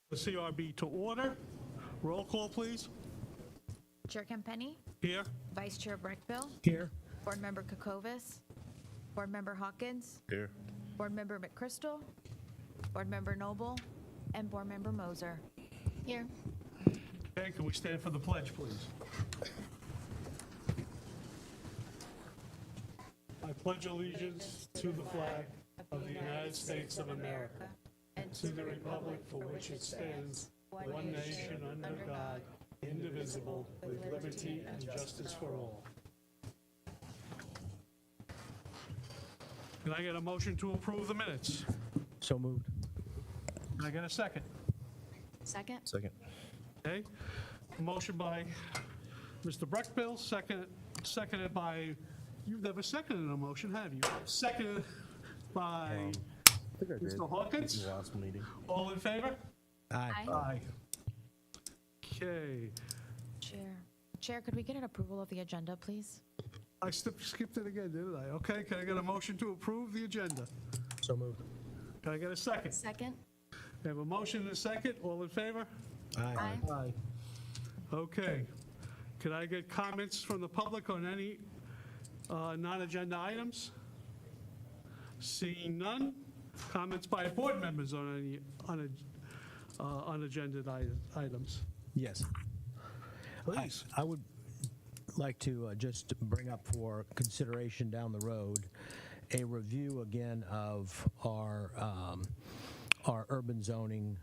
The CRB to order. Roll call, please. Chair Campenny, Here. Vice Chair Breckbill, Here. Board Member Kokovis, Board Member Hawkins, Here. Board Member McChrystal, Board Member Noble, and Board Member Moser. Here. Okay, can we stand for the pledge, please? I pledge allegiance to the flag of the United States of America and to the republic for which it stands, one nation under God, indivisible, with liberty and justice for all. Can I get a motion to approve the minutes? So moved. Can I get a second? Second. Second. Okay, motion by Mr. Breckbill, seconded by, you've never seconded a motion, have you? Seconded by I think I did. Mr. Hawkins. Last meeting. All in favor? Aye. Aye. Okay, Chair, could we get an approval of the agenda, please? I skipped it again, didn't I? Okay, can I get a motion to approve the agenda? So moved. Can I get a second? Second. We have a motion and a second, all in favor? Aye. Aye. Okay, can I get comments from the public on any non-agenda items? Seeing none, comments by board members on any unagenda items? Yes. Please. I would like to just bring up for consideration down the road a review again of our urban zoning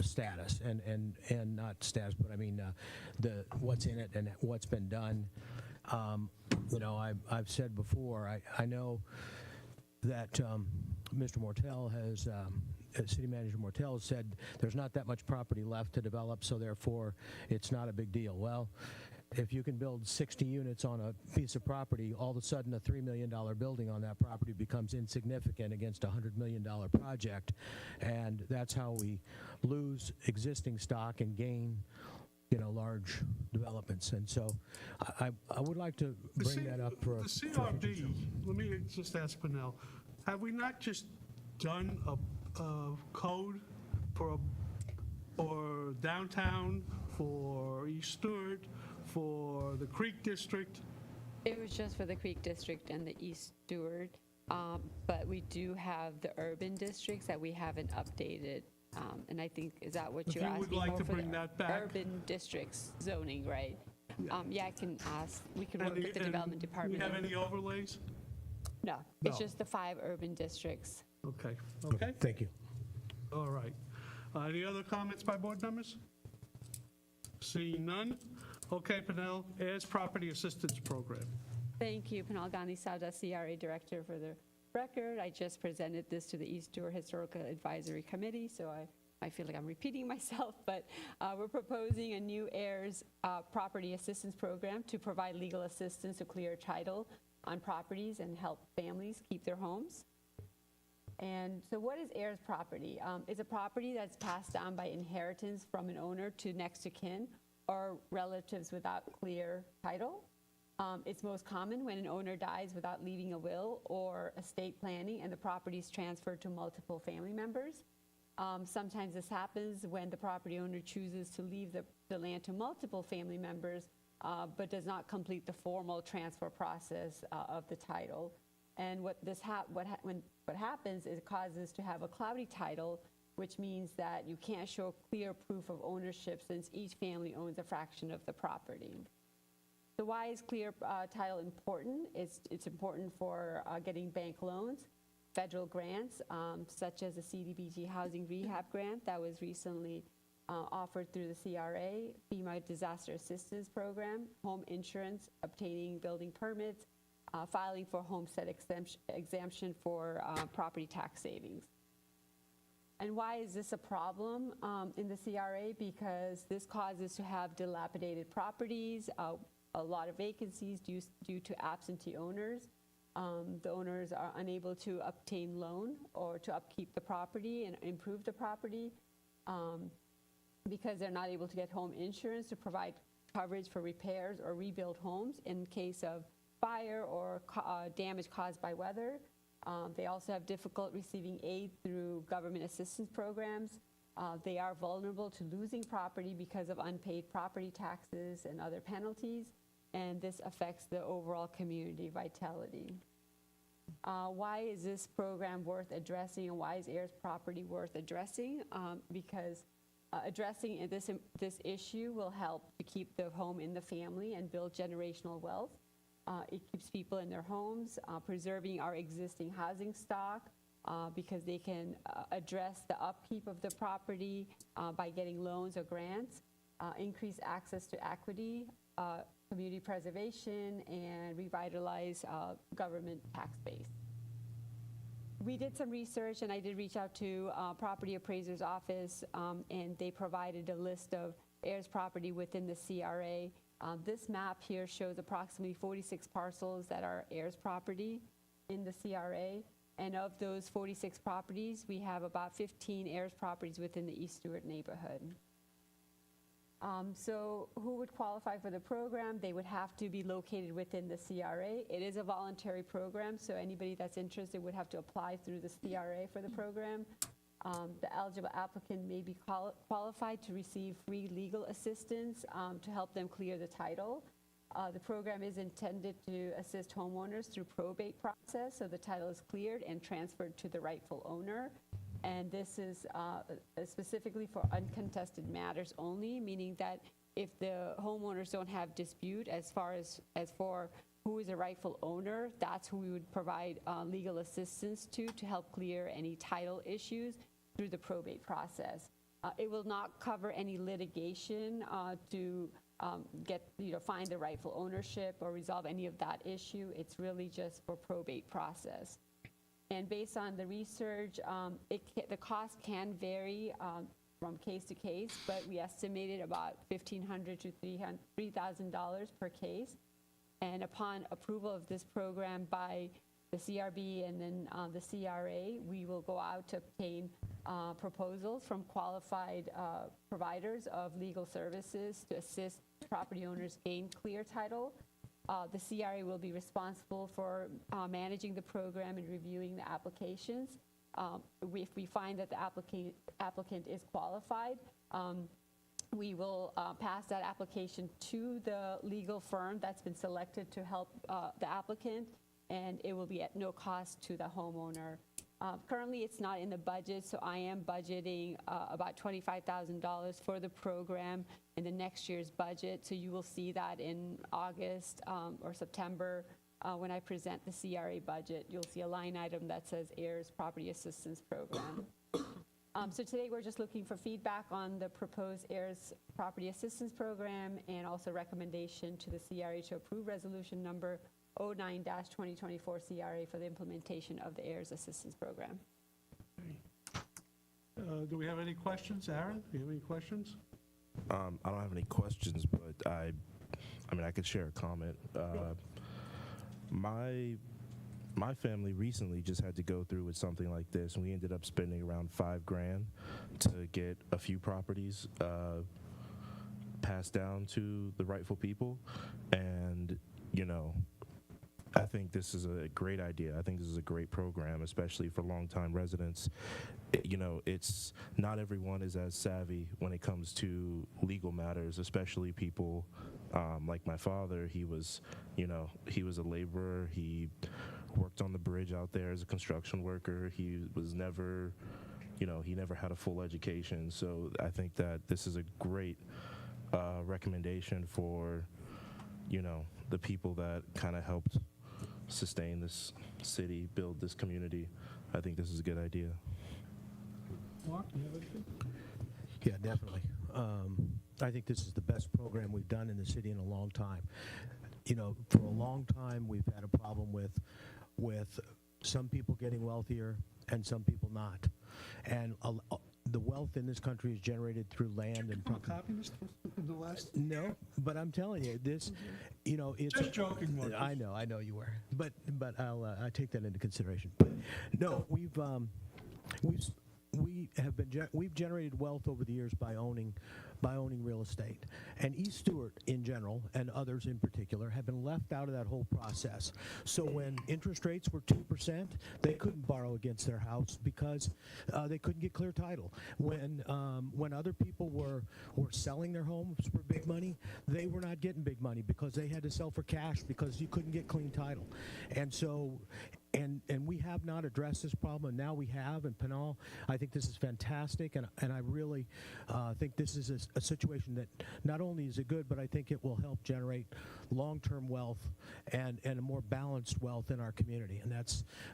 status and not status, but I mean what's in it and what's been done. I've said before, I know that Mr. Mortel has, City Manager Mortel has said there's not that much property left to develop, so therefore it's not a big deal. Well, if you can build 60 units on a piece of property, all of a sudden a $3 million building on that property becomes insignificant against a $100 million project, and that's how we lose existing stock and gain large developments. And so I would like to bring that up for... The CRB, let me just ask Pernell, have we not just done a code for downtown, for East Stewart, for the Creek District? It was just for the Creek District and the East Stewart, but we do have the urban districts that we haven't updated. And I think, is that what you're asking for? If you would like to bring that back. Urban districts zoning, right? Yeah, I can ask. We can work with the development department. Do we have any overlays? No, it's No. just the 5 urban districts. Okay, okay, Thank you. all right. Any other comments by board members? Seeing none? Okay, Pernell, as Property Assistance Program. Thank you, Panal Gandhi Sauda, CRA Director, for the record. I just presented this to the East Stewart Historical Advisory Committee, so I feel like I'm repeating myself, but we're proposing a new heirs property assistance program to provide legal assistance to clear title on properties and help families keep their homes. And so what is heirs property? It's a property that's passed down by inheritance from an owner to next of kin or relatives without clear title. It's most common when an owner dies without leaving a will or estate planning and the property is transferred to multiple family members. Sometimes this happens when the property owner chooses to leave the land to multiple family members, but does not complete the formal transfer process of the title. And what happens is it causes to have a cloudy title, which means that you can't show clear proof of ownership since each family owns a fraction of the property. So why is clear title important? It's important for getting bank loans, federal grants, such as the CDBG Housing Rehab Grant that was recently offered through the CRA, FEMA Disaster Assistance Program, home insurance, obtaining building permits, filing for homestead exemption for property tax savings. And why is this a problem in the CRA? Because this causes to have dilapidated properties, a lot of vacancies due to absentee owners. The owners are unable to obtain loan or to upkeep the property and improve the property because they're not able to get home insurance to provide coverage for repairs or rebuild homes in case of fire or damage caused by weather. They also have difficult receiving aid through government assistance programs They are vulnerable to losing property because of unpaid property taxes and other penalties, and this affects the overall community vitality. Why is this program worth addressing, and why is heirs property worth addressing? Because addressing this issue will help to keep the home in the family and build generational wealth. It keeps people in their homes, preserving our existing housing stock, because they can address the upkeep of the property by getting loans or grants, increase access to equity, community preservation, and revitalize government tax base. We did some research, and I did reach out to property appraiser's office, and they provided a list of heirs property within the CRA. This map here shows approximately 46 parcels that are heirs property in the CRA. And of those 46 properties, we have about 15 heirs properties within the East Stewart neighborhood. So who would qualify for the program? They would have to be located within the CRA. It is a voluntary program, so anybody that's interested would have to apply through the CRA for the program. The eligible applicant may be qualified to receive free legal assistance to help them clear the title. The program is intended to assist homeowners through probate process, so the title is cleared and transferred to the rightful owner. And this is specifically for uncontested matters only, meaning that if the homeowners don't have dispute as for who is a rightful owner, that's who we would provide legal assistance to help clear any title issues through the probate process. It will not cover any litigation to find the rightful ownership or resolve any of that issue. It's really just for probate process. And based on the research, the cost can vary from case to case, but we estimated about $1,500 to $3,000 per case. And upon approval of this program by the CRB and then the CRA, we will go out to obtain proposals from qualified providers of legal services to assist property owners gain clear title. The CRA will be responsible for managing the program and reviewing the applications. If we find that the applicant is qualified, we will pass that application to the legal firm that's been selected to help the applicant, and it will be at no cost to the homeowner. Currently, it's not in the budget, so I am budgeting about $25,000 for the program in the next year's budget. So you will see that in August or September when I present the CRA budget. You'll see a line item that says Heirs Property Assistance Program. So today we're just looking for feedback on the proposed Heirs Property Assistance Program and also recommendation to the CRA to approve resolution number 09-2024 CRA for the implementation of the Heirs Assistance Program. Do we have any questions? Aaron, do you have any questions? I don't have any questions, but I mean, I could share a comment. My family recently just had to go through with something like this, and we ended up spending around $5,000 to get a few properties passed down to the rightful people. And, you know, I think this is a great idea. I think this is a great program, especially for longtime residents. You know, it's not everyone is as savvy when it comes to legal matters, especially people like my father. He was a laborer. He worked on the bridge out there as a construction worker. He was never, he never had a full education. So I think that this is a great recommendation for, the people that kind of helped sustain this city, build this community. I think this is a good idea. Mark, do you have anything? Yeah, definitely. I think this is the best program we've done in the city in a long time. For a long time, we've had a problem with some people getting wealthier and some people not. And the wealth in this country is generated through land and property. Copy this in the last? No, but I'm telling you, this, it's Just joking, Mark. I know you were, but I take that into consideration. But no, we've we've generated wealth over the years by owning real estate, and East Stewart in general and others in particular have been left out of that whole process. So when interest rates were 2%, they couldn't borrow against their house because they couldn't get clear title. When other people were selling their homes for big money, they were not getting big money because they had to sell for cash because you couldn't get clean title. And so and we have not addressed this problem, and now we have. And Pinal, I think this is fantastic, and I really think this is a situation that not only is it good, but I think it will help generate long-term wealth and a more balanced wealth in our community. And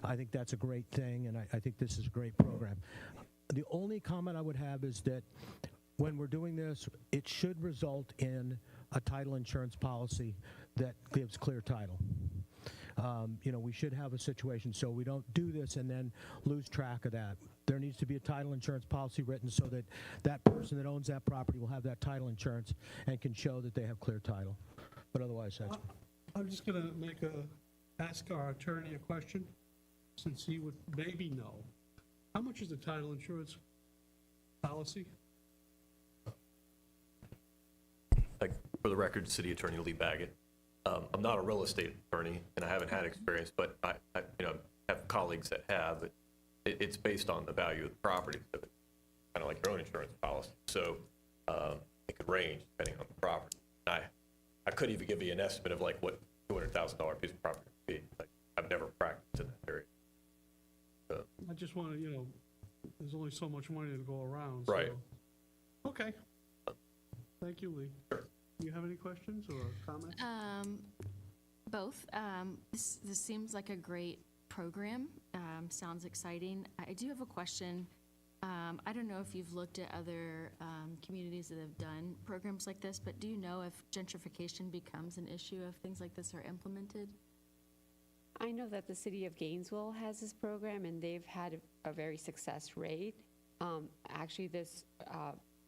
I think that's a great thing, and I think this is a great program. The only comment I would have is that when we're doing this, it should result in a title insurance policy that gives clear title. We should have a situation so we don't do this and then lose track of that. There needs to be a title insurance policy written so that that person that owns that property will have that title insurance and can show that they have clear title. But otherwise, that's... I'm just going to ask our attorney a question, since he would maybe know. How much is the title insurance policy? For the record, City Attorney Lee Baggett. I'm not a real estate attorney, and I haven't had experience, but I have colleagues that have. It's based on the value of the property, so kind of like your own insurance policy. So it could range depending on the property. I couldn't even give you an estimate of like what $200,000 piece of property would be. Like, I've never practiced in that area. So. I just want to, there's only so much money to go around. Right. So. Okay. Thank you, Lee. Sure. Do you have any questions or comments? Both. This seems like a great program. Sounds exciting. I do have a question. I don't know if you've looked at other communities that have done programs like this, but do you know if gentrification becomes an issue if things like this are implemented? I know that the city of Gainesville has this program, and they've had a very success rate. Actually, this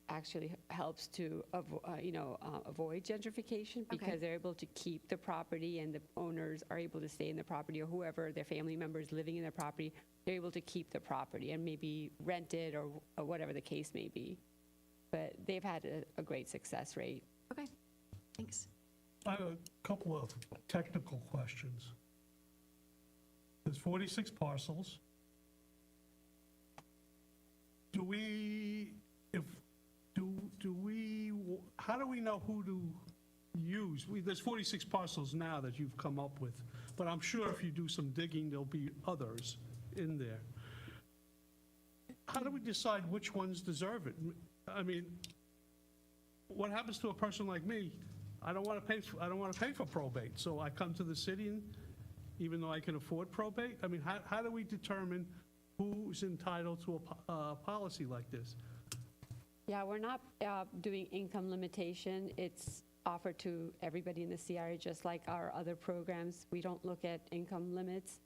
actually helps to avoid gentrification because Okay. they're able to keep the property, and the owners are able to stay in the property, or whoever their family members living in their property, they're able to keep the property and maybe rent it or whatever the case may be. But they've had a great success rate. Okay, thanks. I have a couple of technical questions. There's 46 parcels. How do we know who to use? There's 46 parcels now that you've come up with, but I'm sure if you do some digging, there'll be others in there. How do we decide which ones deserve it? I mean, what happens to a person like me? I don't want to pay for probate, so I come to the city, and even though I can afford probate, I mean, how do we determine who's entitled to a policy like this? Yeah, we're not doing income limitation. It's offered to everybody in the CRA, just like our other programs. We don't look at income limits.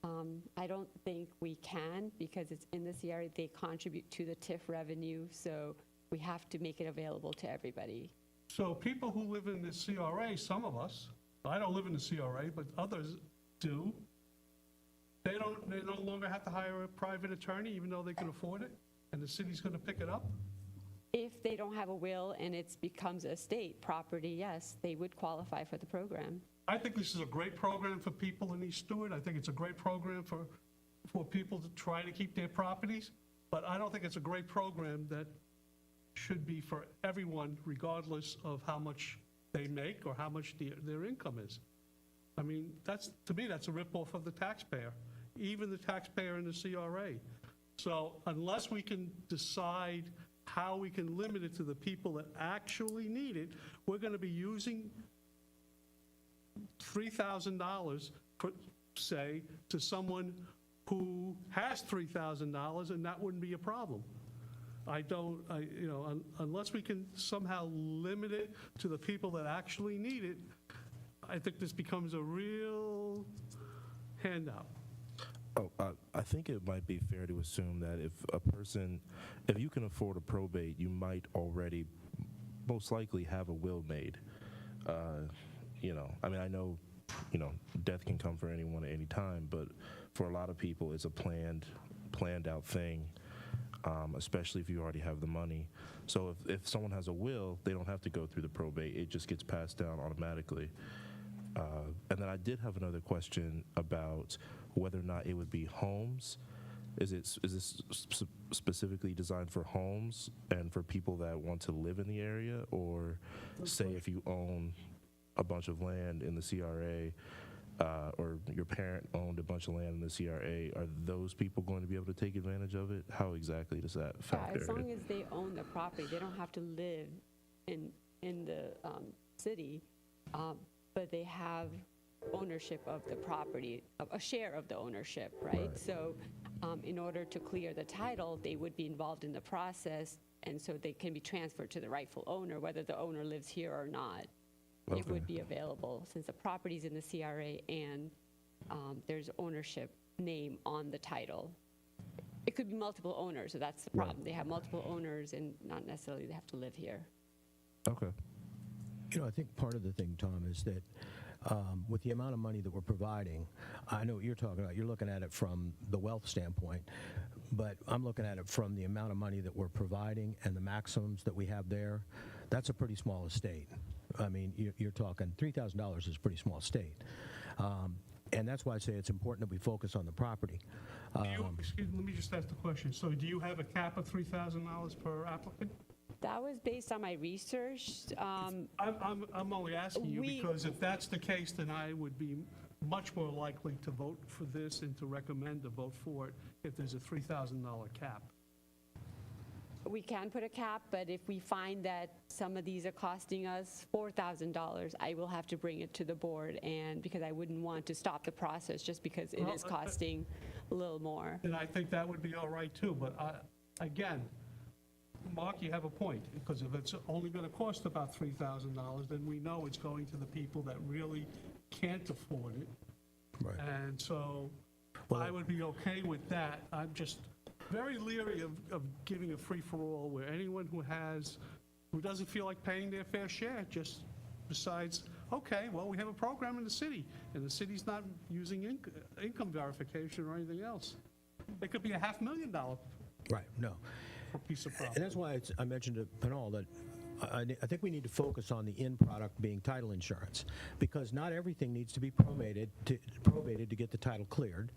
I don't think we can, because it's in the CRA. They contribute to the TIF revenue, so we have to make it available to everybody. So people who live in the CRA, some of us, I don't live in the CRA, but others do, they no longer have to hire a private attorney even though they can afford it, and the city's going to pick it up? If they don't have a will and it becomes a state property, yes, they would qualify for the program. I think this is a great program for people in East Stewart. I think it's a great program for people to try to keep their properties, but I don't think it's a great program that should be for everyone, regardless of how much they make or how much their income is. I mean, to me, that's a ripoff of the taxpayer, even the taxpayer in the CRA. So unless we can decide how we can limit it to the people that actually need it, we're going to be using $3,000, say, to someone who has $3,000, and that wouldn't be a problem. Unless we can somehow limit it to the people that actually need it, I think this becomes a real handout. I think it might be fair to assume that if you can afford a probate, you might already most likely have a will made. I mean, I know, death can come for anyone at any time, but for a lot of people, it's a planned out thing. especially if you already have the money. So if someone has a will, they don't have to go through the probate. It just gets passed down automatically. And then I did have another question about whether or not it would be homes. Is this specifically designed for homes and for people that want to live in the area, or say if you own a bunch of land in the CRA, or your parent owned a bunch of land in the CRA, are those people going to be able to take advantage of it? How exactly does that Yeah, factor as long in? as they own the property, they don't have to live in the city, but they have ownership of the property, a share of the ownership, right? So in order to clear the title, they would be involved in the process, and so they can be transferred to the rightful owner, whether the owner lives here or not. It Okay. would be available since the property's in the CRA and there's ownership name on the title. It could be multiple owners, so that's the problem. They have multiple owners and not necessarily they have to live here. Okay. You know, I think part of the thing, Tom, is that with the amount of money that we're providing, I know what you're talking about. You're looking at it from the wealth standpoint, but I'm looking at it from the amount of money that we're providing and the maximums that we have there. That's a pretty small estate. I mean, you're talking $3,000 is a pretty small estate. And that's why I say it's important that we focus on the property. Excuse me, let me just ask the question. So do you have a cap of $3,000 per applicant? That was based on my research. I'm only asking you because if that's the case, then I would be much more likely to vote for this and to recommend a vote for it if there's a $3,000 cap. We can put a cap, but if we find that some of these are costing us $4,000, I will have to bring it to the board, and because I wouldn't want to stop the process just because it is costing a little more. And I think that would be all right too, but again, Mark, you have a point, because if it's only going to cost about $3,000, then we know it's going to the people that really can't afford it. Right. And so I would be okay with that. I'm just very leery of giving a free-for-all where anyone who doesn't feel like paying their fair share just decides, okay, well, we have a program in the city, and the city's not using income verification or anything else. It could be a $500,000 Right, no. piece of property. And that's why I mentioned to Pinal that I think we need to focus on the end product being title insurance, because not everything needs to be probated to get the title cleared.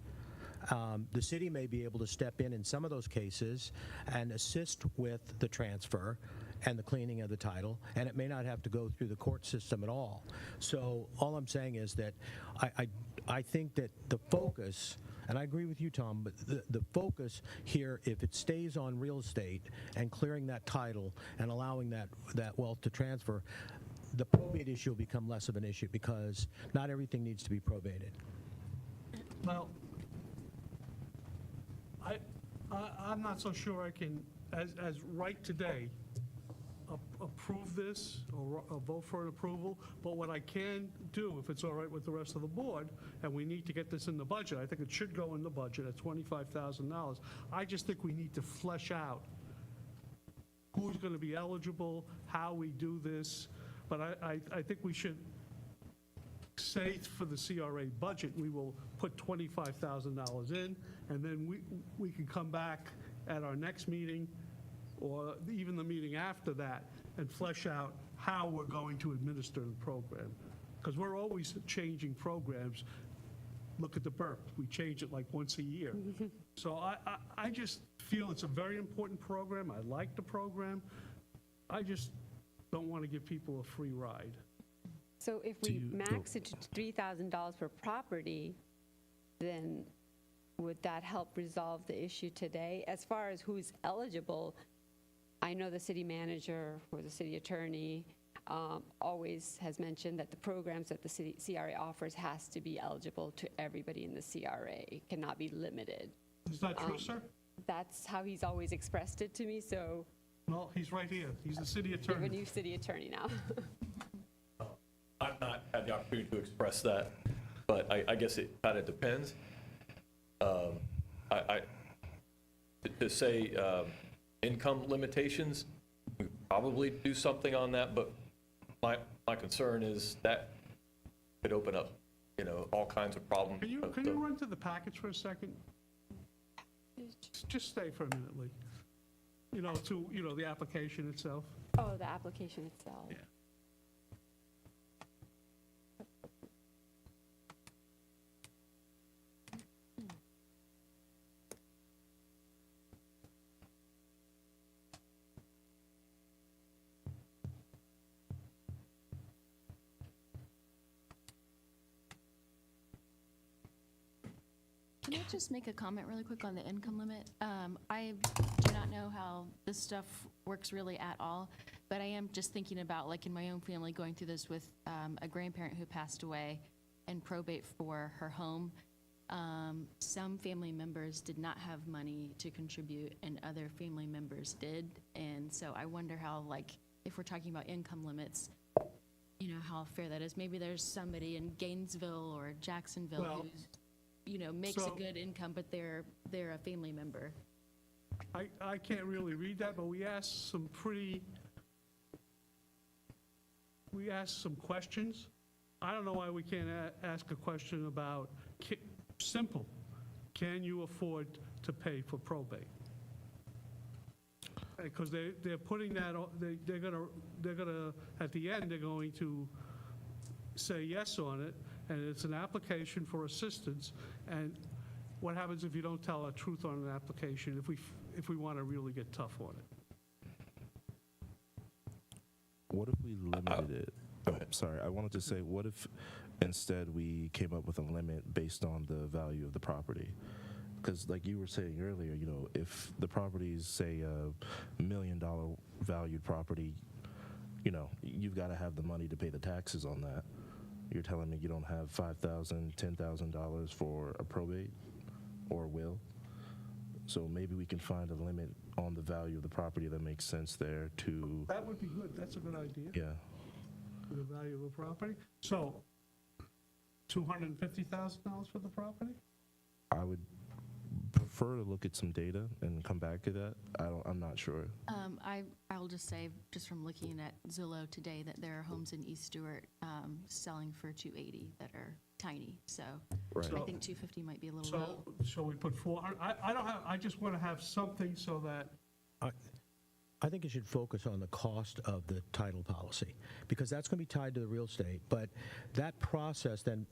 The city may be able to step in some of those cases and assist with the transfer and the cleaning of the title, and it may not have to go through the court system at all. So all I'm saying is that I think that the focus, and I agree with you, Tom, but the focus here, if it stays on real estate and clearing that title and allowing that wealth to transfer, the probate issue will become less of an issue because not everything needs to be probated. Well, I'm not so sure I can, as right today, approve this or vote for an approval, but what I can do, if it's all right with the rest of the board, and we need to get this in the budget, I think it should go in the budget at $25,000. I just think we need to flesh out who's going to be eligible, how we do this, but I think we should say for the CRA budget, we will put $25,000 in, and then we can come back at our next meeting or even the meeting after that and flesh out how we're going to administer the program. Because we're always changing programs. Look at the BURP. We change it like once a year. So I just feel it's a very important program. I like the program. I just don't want to give people a free ride. So if we max it to $3,000 per property, then would that help resolve the issue today? As far as who's eligible, I know the city manager or the city attorney always has mentioned that the programs that the city CRA offers has to be eligible to everybody in the CRA. It cannot be limited. Is that true, sir? That's how he's always expressed it to me, so Well, he's right here. He's the city we have a attorney. new city attorney now. I've not had the opportunity to express that, but I guess it kind of depends. To say income limitations, we probably do something on that, but my concern is that could open up, all kinds of problems. Can you run to the package for a second? Just stay for a minute, Lee. the application itself. Oh, the application itself. Yeah. Can I just make a comment really quick on the income limit? I do not know how this stuff works really at all, but I am just thinking about, like, in my own family, going through this with a grandparent who passed away and probate for her home. Some family members did not have money to contribute and other family members did. And so I wonder how, like, if we're talking about income limits, how fair that is. Maybe there's somebody in Gainesville or Jacksonville Well, who's, makes a so- good income, but they're a family member. I can't really read that, but we asked some questions. I don't know why we can't ask a question about, simple, can you afford to pay for probate? Because they're putting that, they're gonna, at the end, they're going to say yes on it, and it's an application for assistance, and what happens if you don't tell the truth on an application, if we want to really get tough on it? What if we limited it? Oh, sorry, I wanted to say, what if instead we came up with a limit based on the value of the property? Because like you were saying earlier, if the property is, say, a $1 million valued property, you've got to have the money to pay the taxes on that. You're telling me you don't have $5,000, $10,000 for a probate or a will? So maybe we can find a limit on the value of the property that makes sense there to, That would be good, that's a good idea, yeah. for the value of a property. So, $250,000 for the property? I would prefer to look at some data and come back to that. I'm not sure. I'll just say, just from looking at Zillow today, that there are homes in East Stewart selling for $280 that are tiny. So Right. I think $250 might be a little low. So we put 400, I just want to have something so that, I think you should focus on the cost of the title policy, because that's going to be tied to the real estate. But that process, then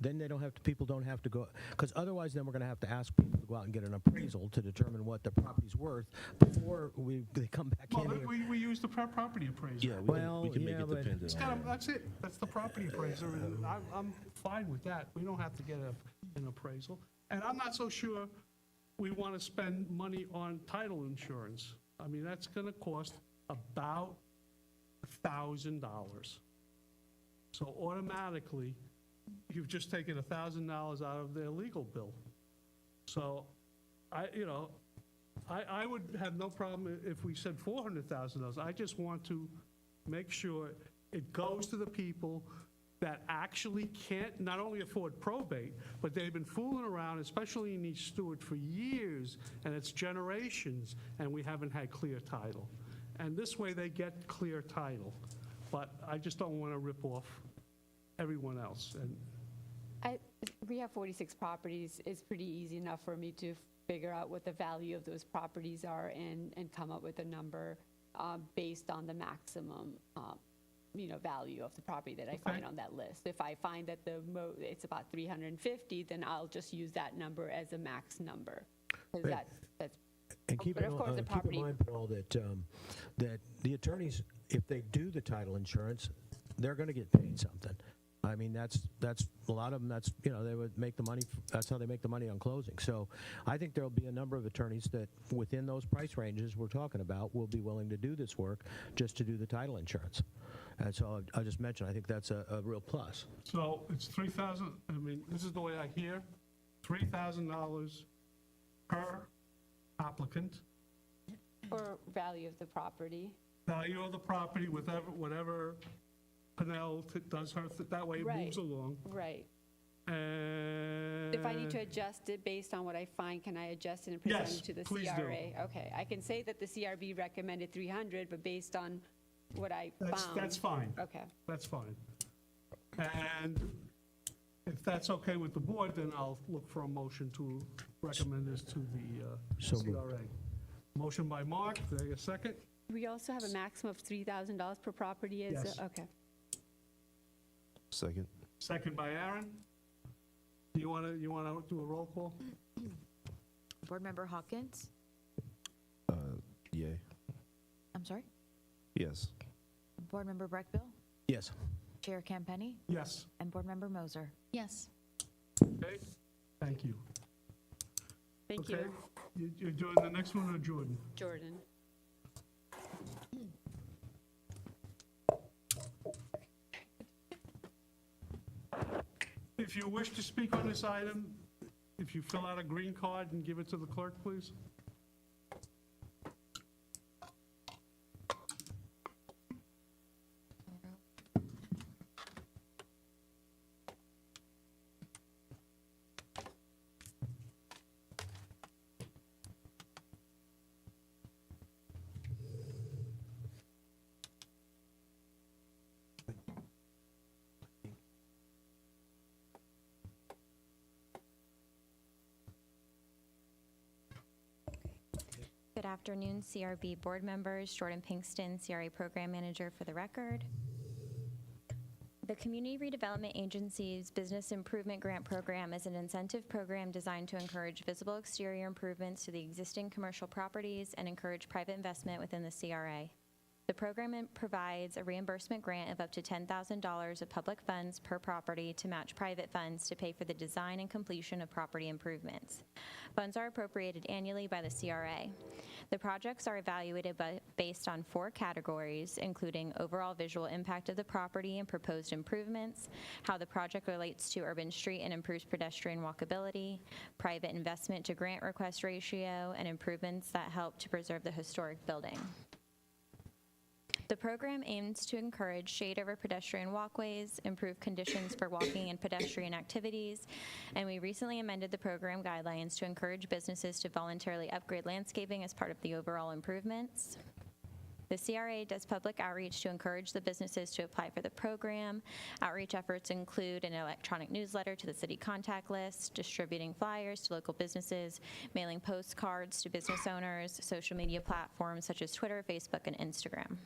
people don't have to go, because otherwise then we're going to have to ask people to go out and get an appraisal to determine what the property's worth before they come back well, in here. we use the property appraiser. Yeah, we can make yeah, it but- dependent It's on kind of, that. that's it, that's the property appraiser, and I'm fine with that. We don't have to get an appraisal. And I'm not so sure we want to spend money on title insurance. I mean, that's going to cost about $1,000. So automatically, you've just taken $1,000 out of their legal bill. So I would have no problem if we said $400,000. I just want to make sure it goes to the people that actually can't not only afford probate, but they've been fooling around, especially in East Stewart, for years, and it's generations, and we haven't had clear title. And this way, they get clear title. But I just don't want to rip off everyone else. And We have 46 properties. It's pretty easy enough for me to figure out what the value of those properties are and come up with a number based on the maximum value of the property that I find on that list. If I find that it's about 350, then I'll just use that number as a max number. 'Cause Right. that's And keep But in of course, the keep property- in mind, Paul, that the attorneys, if they do the title insurance, they're going to get paid something. I mean, that's a lot of them. That's they would make the money. That's how they make the money on closing. So I think there'll be a number of attorneys that, within those price ranges we're talking about, will be willing to do this work just to do the title insurance. And so I'll just mention, I think that's a real plus. so it's $3,000, I mean, this is the way I hear, $3,000 per applicant, or value of the property. value of the property, whatever Pinnell does her, that way it Right. moves along. Right. And If I need to adjust it based on what I find, can I adjust it and present Yes, it to the please do. CRA? Okay, I can say that the CRB recommended 300, but based on what I found. That's fine, Okay. that's fine. And if that's okay with the board, then I'll look for a motion to recommend this to the So moved. CRA. Motion by Mark, do I get a second? We also have a maximum of $3,000 per property is, Yes. okay. Second. Second by Aaron. Do you want to do a roll call? Board Member Hawkins? Yay. I'm sorry? Yes. Board Member Breckbill? Yes. Chair Campenny? Yes. And Board Member Moser? Yes. Okay, thank you. Thank Okay, you, you're doing the next one or Jordan? Jordan. If you wish to speak on this item, if you fill out a green card and give it to the clerk, please. Good afternoon, CRB board members. Jordan Pinkston, CRA Program Manager for the record. The Community Redevelopment Agency's Business Improvement Grant Program is an incentive program designed to encourage visible exterior improvements to the existing commercial properties and encourage private investment within the CRA. The program provides a reimbursement grant of up to $10,000 of public funds per property to match private funds to pay for the design and completion of property improvements. Funds are appropriated annually by the CRA. The projects are evaluated based on 4 categories, including overall visual impact of the property and proposed improvements, how the project relates to urban street and improves pedestrian walkability, private investment to grant request ratio, and improvements that help to preserve the historic building. The program aims to encourage shade over pedestrian walkways, improve conditions for walking and pedestrian activities, and we recently amended the program guidelines to encourage businesses to voluntarily upgrade landscaping as part of the overall improvements. The CRA does public outreach to encourage the businesses to apply for the program. Outreach efforts include an electronic newsletter to the city contact list, distributing flyers to local businesses, mailing postcards to business owners, social media platforms such as Twitter, Facebook, and Instagram.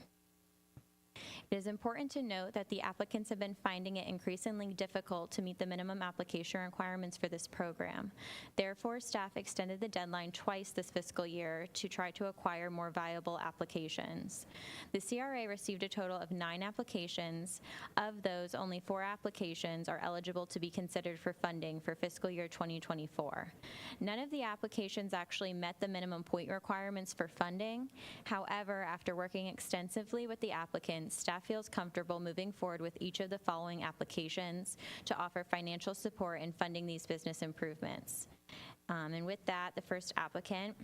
It is important to note that the applicants have been finding it increasingly difficult to meet the minimum application requirements for this program. Therefore, staff extended the deadline twice this fiscal year to try to acquire more viable applications. The CRA received a total of 9 applications. Of those, only 4 applications are eligible to be considered for funding for fiscal year 2024. None of the applications actually met the minimum point requirements for funding. However, after working extensively with the applicants, staff feels comfortable moving forward with each of the following applications to offer financial support in funding these business improvements. And with that, the first applicant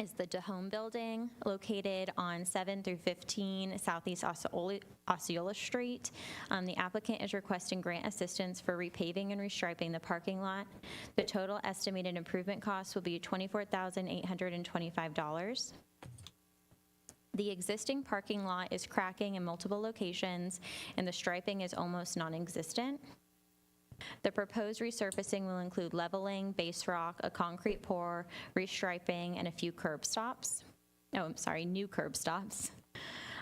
is the DeHome Building, located on 7 through 15 Southeast Osceola Street. The applicant is requesting grant assistance for repaving and restriping the parking lot. The total estimated improvement cost will be $24,825. The existing parking lot is cracking in multiple locations, and the striping is almost non-existent. The proposed resurfacing will include leveling, base rock, a concrete pour, restriping, and a few curb stops. New curb stops.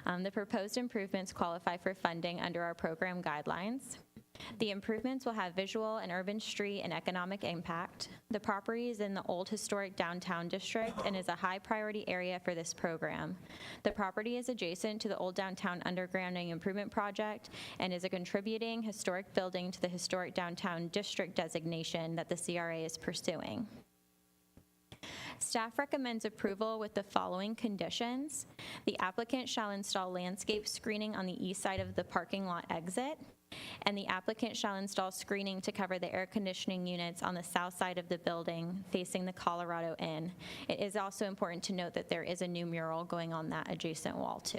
The proposed improvements qualify for funding under our program guidelines. The improvements will have visual and urban street and economic impact. The property is in the old historic downtown district and is a high priority area for this program. The property is adjacent to the old downtown undergrounding improvement project and is a contributing historic building to the historic downtown district designation that the CRA is pursuing. Staff recommends approval with the following conditions. The applicant shall install landscape screening on the east side of the parking lot exit, and the applicant shall install screening to cover the air conditioning units on the south side of the building facing the Colorado Inn. It is also important to note that there is a new mural going on that adjacent wall too.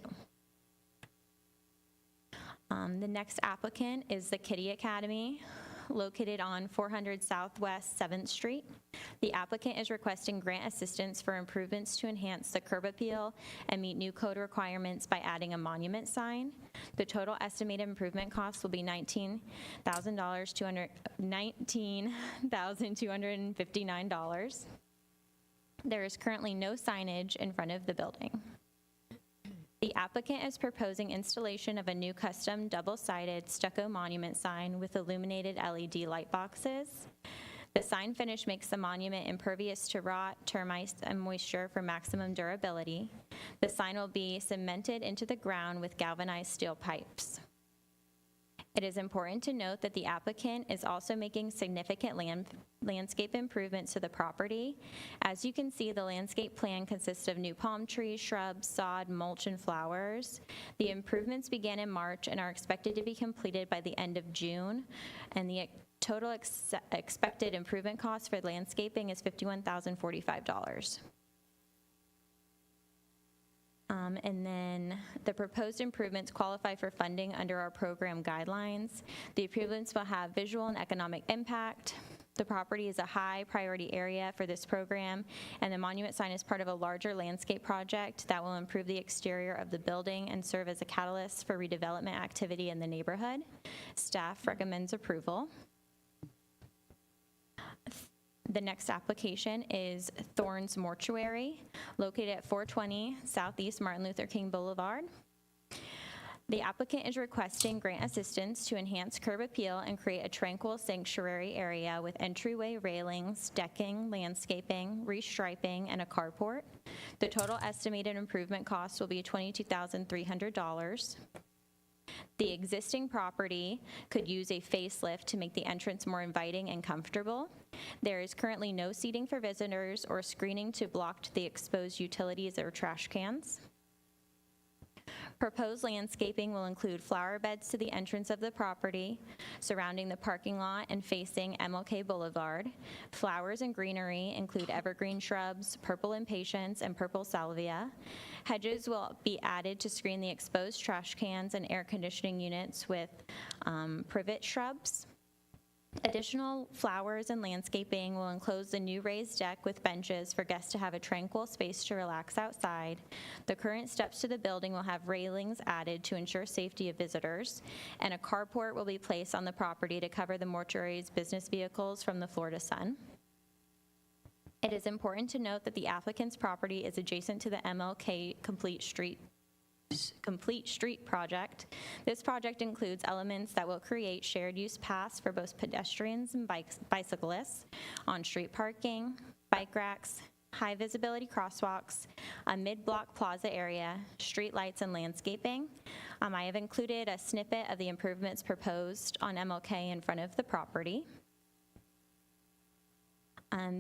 The next applicant is the Kitty Academy, located on 400 Southwest 7th Street. The applicant is requesting grant assistance for improvements to enhance the curb appeal and meet new code requirements by adding a monument sign. The total estimated improvement cost will be $19,259. There is currently no signage in front of the building. The applicant is proposing installation of a new custom double-sided stucco monument sign with illuminated LED light boxes. The sign finish makes the monument impervious to rot, termites, and moisture for maximum durability. The sign will be cemented into the ground with galvanized steel pipes. It is important to note that the applicant is also making significant landscape improvements to the property. As you can see, the landscape plan consists of new palm trees, shrubs, sod, mulch, and flowers. The improvements began in March and are expected to be completed by the end of June, and the total expected improvement cost for landscaping is $51,045. And then the proposed improvements qualify for funding under our program guidelines. The improvements will have visual and economic impact. The property is a high priority area for this program, and the monument sign is part of a larger landscape project that will improve the exterior of the building and serve as a catalyst for redevelopment activity in the neighborhood. Staff recommends approval. The next application is Thorns Mortuary, located at 420 Southeast Martin Luther King Boulevard. The applicant is requesting grant assistance to enhance curb appeal and create a tranquil sanctuary area with entryway railings, decking, landscaping, restriping, and a carport. The total estimated improvement cost will be $22,300. The existing property could use a facelift to make the entrance more inviting and comfortable. There is currently no seating for visitors or screening to block the exposed utilities or trash cans. Proposed landscaping will include flower beds to the entrance of the property, surrounding the parking lot and facing MLK Boulevard. Flowers and greenery include evergreen shrubs, purple impatiens, and purple salvia. Hedges will be added to screen the exposed trash cans and air conditioning units with privet shrubs. Additional flowers and landscaping will enclose the new raised deck with benches for guests to have a tranquil space to relax outside. The current steps to the building will have railings added to ensure safety of visitors, and a carport will be placed on the property to cover the mortuary's business vehicles from the floor to sun. It is important to note that the applicant's property is adjacent to the MLK Complete Street project. This project includes elements that will create shared use paths for both pedestrians and bicyclists, on-street parking, bike racks, high visibility crosswalks, a mid-block plaza area, street lights, and landscaping. I have included a snippet of the improvements proposed on MLK in front of the property.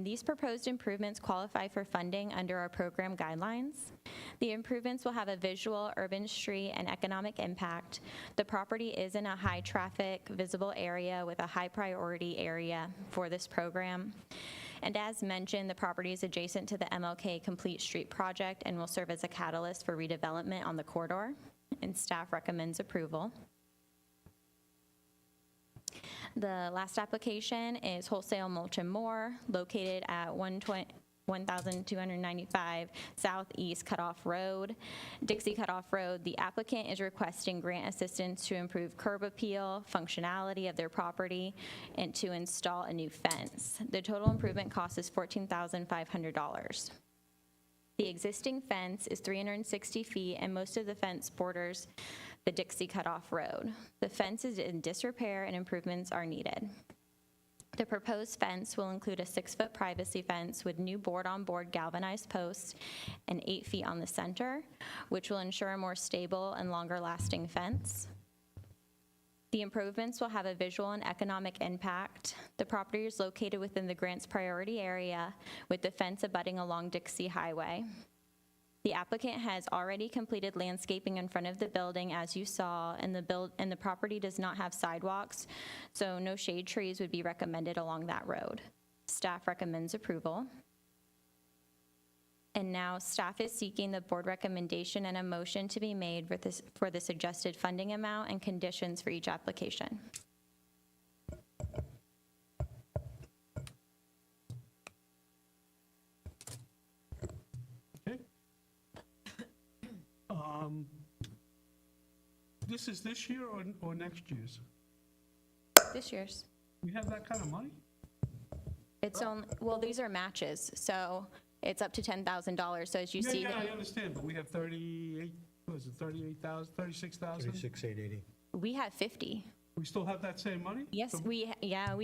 These proposed improvements qualify for funding under our program guidelines. The improvements will have a visual, urban street, and economic impact. The property is in a high traffic, visible area with a high priority area for this program. And as mentioned, the property is adjacent to the MLK Complete Street project and will serve as a catalyst for redevelopment on the corridor, and staff recommends approval. The last application is Wholesale Mulch and More, located at 1295 Southeast Cutoff Road, Dixie Cutoff Road. The applicant is requesting grant assistance to improve curb appeal, functionality of their property, and to install a new fence. The total improvement cost is $14,500. The existing fence is 360 feet, and most of the fence borders the Dixie Cutoff Road. The fence is in disrepair and improvements are needed. The proposed fence will include a 6-foot privacy fence with new board-on-board galvanized posts and 8 feet on the center, which will ensure a more stable and longer-lasting fence. The improvements will have a visual and economic impact. The property is located within the grant's priority area, with the fence abutting along Dixie Highway. The applicant has already completed landscaping in front of the building, as you saw, and the property does not have sidewalks, so no shade trees would be recommended along that road. Staff recommends approval. And now staff is seeking the board recommendation and a motion to be made for the suggested funding amount and conditions for each application. This is this year or next year's? This year's. We have that kind of money? It's only, well, these are matches, so It's up to $10,000. So as you Yeah, see, yeah, I understand, but we have 38, what is it, 38,000, 36,000? 36,880. we have 50. We still have that same money? Yes, So- we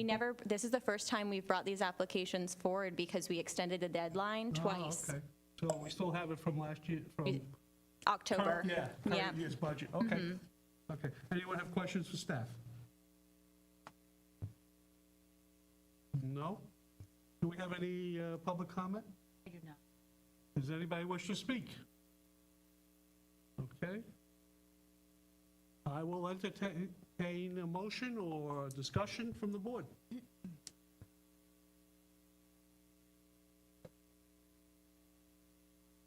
never, this is the first time we've brought these applications forward because we extended the deadline Oh, twice. okay. So we still have it from last year, from October. yeah, Yeah. current year's budget, okay. Okay, anyone have questions for staff? No? Do we have any public comment? I do not. Does anybody wish to speak? Okay. I will entertain a motion or discussion from the board.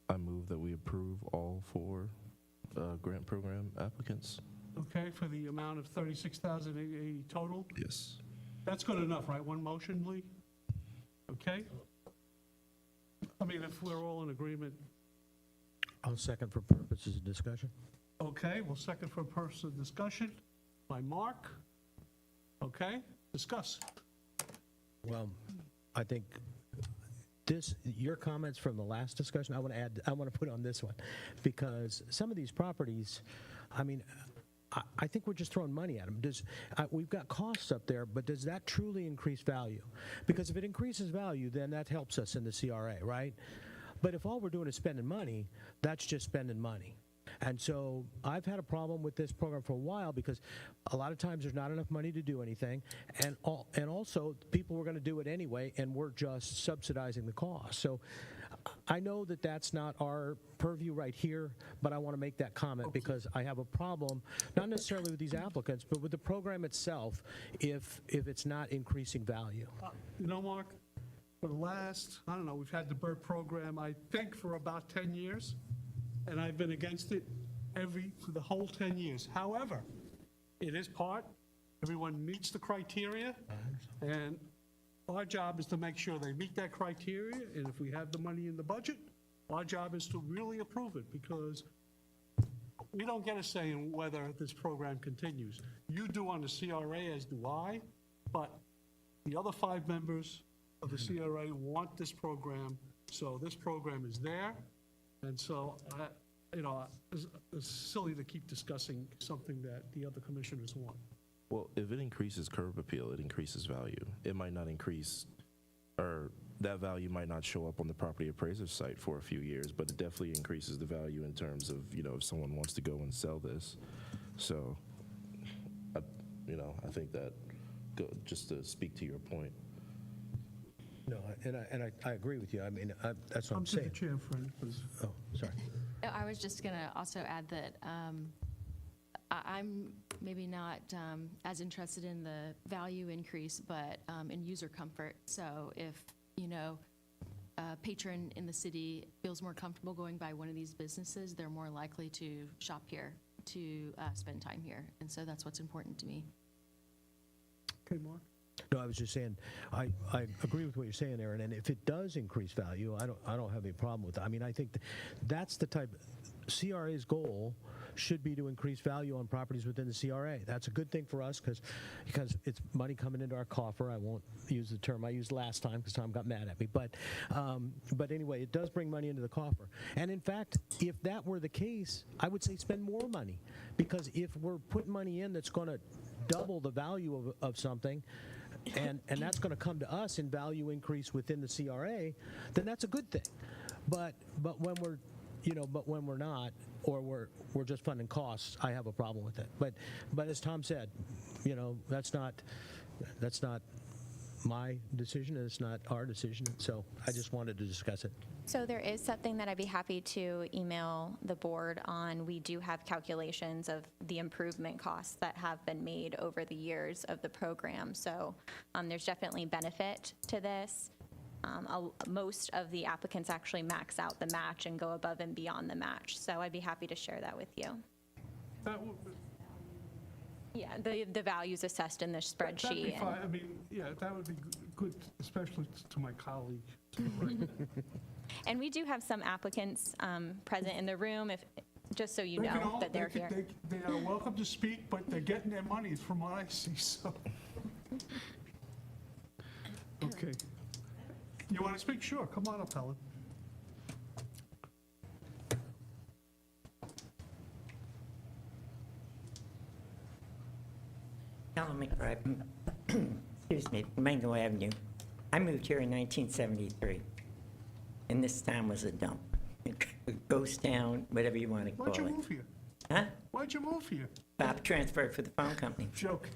I move that we approve all 4 grant program applicants. Okay, for the amount of $36,880 total? Yes. That's good enough, right? One motion, Lee? Okay? I mean, if we're all in agreement, I'll second for purposes of discussion. okay, we'll second for person discussion by Mark. Okay, discuss. Well, I think your comments from the last discussion, I want to put on this one, because some of these properties, I mean, I think we're just throwing money at them. We've got costs up there, but does that truly increase value? Because if it increases value, then that helps us in the CRA, right? But if all we're doing is spending money, that's just spending money. And so I've had a problem with this program for a while because a lot of times there's not enough money to do anything, and also people were going to do it anyway, and we're just subsidizing the cost. So I know that that's not our purview right here, but I want to make that comment because I have a problem, not necessarily with these applicants, but with the program itself if it's not increasing value. You know, Mark, for the last, I don't know, we've had the BERT program, I think, for about 10 years, and I've been against it for the whole 10 years. However, it is everyone meets the criteria, and our job is to make sure they meet that criteria, and if we have the money in the budget, our job is to really approve it, because we don't get a say in whether this program continues. You do on the CRA, as do I, but the other 5 members of the CRA want this program, so this program is there. And so, it's silly to keep discussing something that the other commissioners want. Well, if it increases curb appeal, it increases value. It might not increase, or that value might not show up on the property appraiser site for a few years, but it definitely increases the value in terms of, if someone wants to go and sell this. So, I think that, just to speak to your point. No, and I agree with you. I mean, that's what I'm Come to the saying. chair, friend, please. Oh, sorry. I was just going to also add that I'm maybe not as interested in the value increase, but in user comfort. So if, a patron in the city feels more comfortable going by one of these businesses, they're more likely to shop here, to spend time here. And so that's what's important to me. Okay, Mark? No, I was just saying, I agree with what you're saying, Aaron, and if it does increase value, I don't have any problem with that. I mean, I think that's the type, CRA's goal should be to increase value on properties within the CRA. That's a good thing for us because it's money coming into our coffer. I won't use the term I used last time because Tom got mad at me, but anyway, it does bring money into the coffer. And in fact, if that were the case, I would say spend more money, because if we're putting money in that's going to double the value of something, and that's going to come to us in value increase within the CRA, then that's a good thing. But when we're when we're not, or we're just funding costs, I have a problem with it. But as Tom said, that's not my decision, and it's not our decision. So I just wanted to discuss it. So there is something that I'd be happy to email the board on. We do have calculations of the improvement costs that have been made over the years of the program. So there's definitely benefit to this. Most of the applicants actually max out the match and go above and beyond the match. So I'd be happy to share that with you. That would, Yeah, the values assessed in the that'd be spreadsheet. fine. I mean, yeah, that would be good, especially to my colleague. to the right. And we do have some applicants present in the room, just so you They can know all- that they're they here. can- They are welcome to speak, but they're getting their money from what I see, so. Okay. You want to speak? Sure, come on up, Helen. Helen McBride, excuse me, Mango Avenue. I moved here in 1973, and this town was a dump. Ghost town, whatever you want to call Why'd you it. move here? Huh? Why'd you move here? Bob transferred for the phone company. Joke.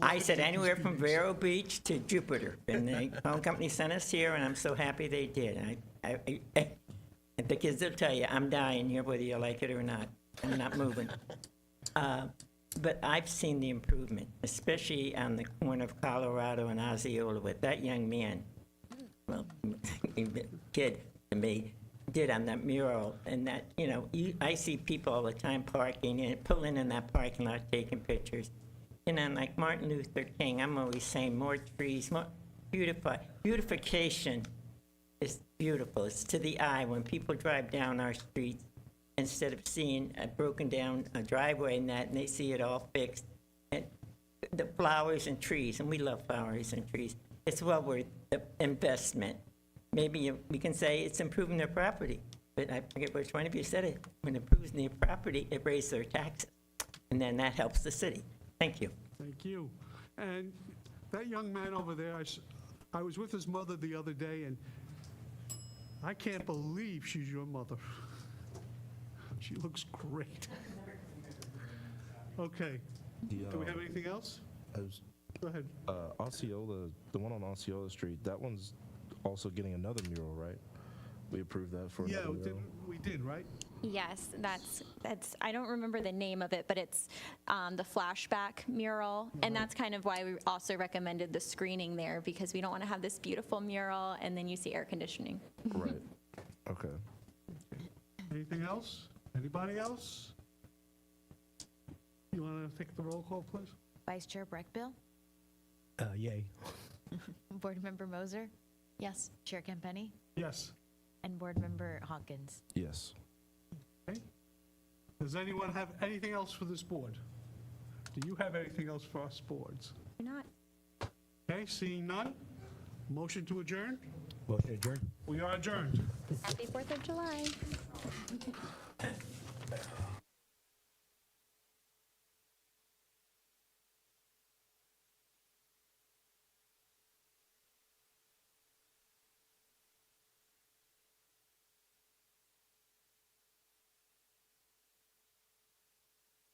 I said anywhere from Vero Beach to Jupiter, and the phone company sent us here, and I'm so happy they did. And the kids will tell you, I'm dying here whether you like it or not. I'm not moving. But I've seen the improvement, especially on the corner of Colorado and Osceola with that young man, well, kid to me, did on that mural. And that, you know, I see people all the time parking and pulling in that parking lot, taking pictures. And then like Martin Luther King, I'm always saying more trees, more beautification is beautiful. It's to the eye when people drive down our streets. Instead of seeing a broken down driveway and that, and they see it all fixed. And the flowers and trees, and we love flowers and trees, it's well worth the investment. Maybe we can say it's improving their property, but I forget which one of you said it. When it improves their property, it raises their taxes, and then that helps the city. Thank you. Thank you. And that young man over there, I was with his mother the other day, and I can't believe she's your mother. She looks great. Okay. Do we have anything else? Go ahead. Osceola, the one on Osceola Street, that one's also getting another mural, right? We approved that for Yeah, another mural. we did, right? Yes, that's, I don't remember the name of it, but it's the flashback mural. And that's kind of why we also recommended the screening there, because we don't want to have this beautiful mural and then you see air conditioning. Right. Okay. Anything else? Anybody else? You want to take the roll call, please? Vice Chair Breckbill, Yay. Board Member Moser, Yes. Chair Campenny, Yes. and Board Member Hawkins. Yes. Okay. Does anyone have anything else for this board? Do you have anything else for us boards? You're not. Okay, seeing none, motion to adjourn? Motion adjourned. We are adjourned. Happy 4th of July.